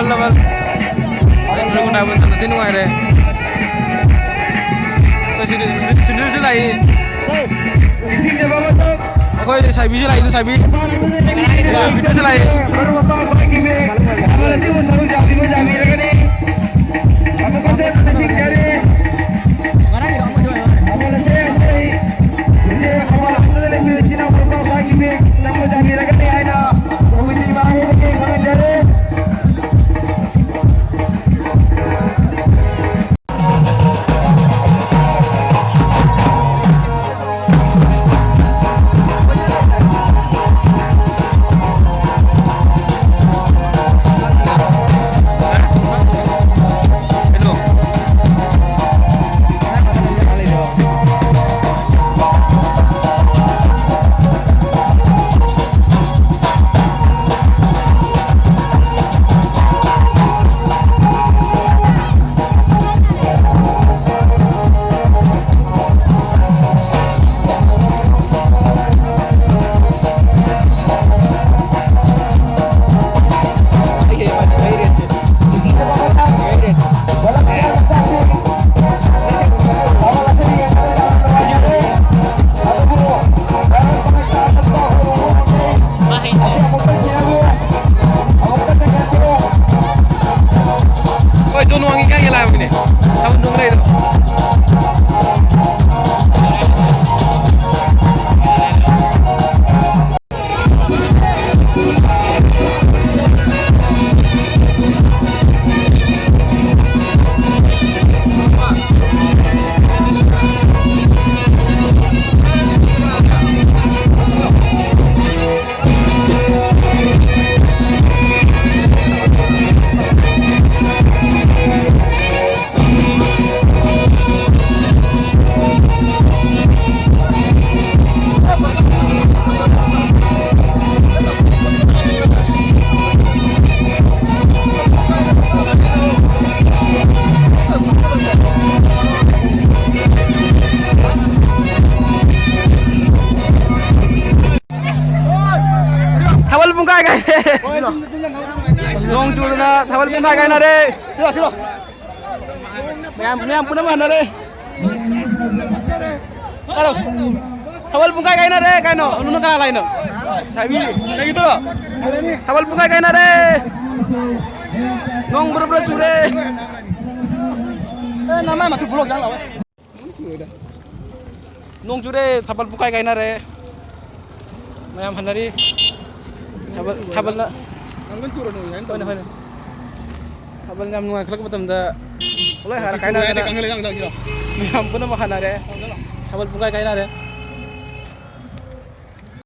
Double. Berapa double nanti nunggu deh. Sudah selai. Aku sabi selai itu sabi. Video selai. Long curna thawal pun kai na re. Silo. Mayam pun mana re. Halo. Thawal pun kai na re, kai no. Nunu kana lain no. Sabi, kayak gitu loh. Thawal pun kai na re. Nong bro cure. Nama matu blog yang lawan. Nong cure thawal pun kai na re. Mayam hanari. Thawal na. Angin turun nih, kan? Habal ngam nuai kelak betul dah. Oleh harus kain ada. Mayam pun nama kain ada. Habal bukai kain ada.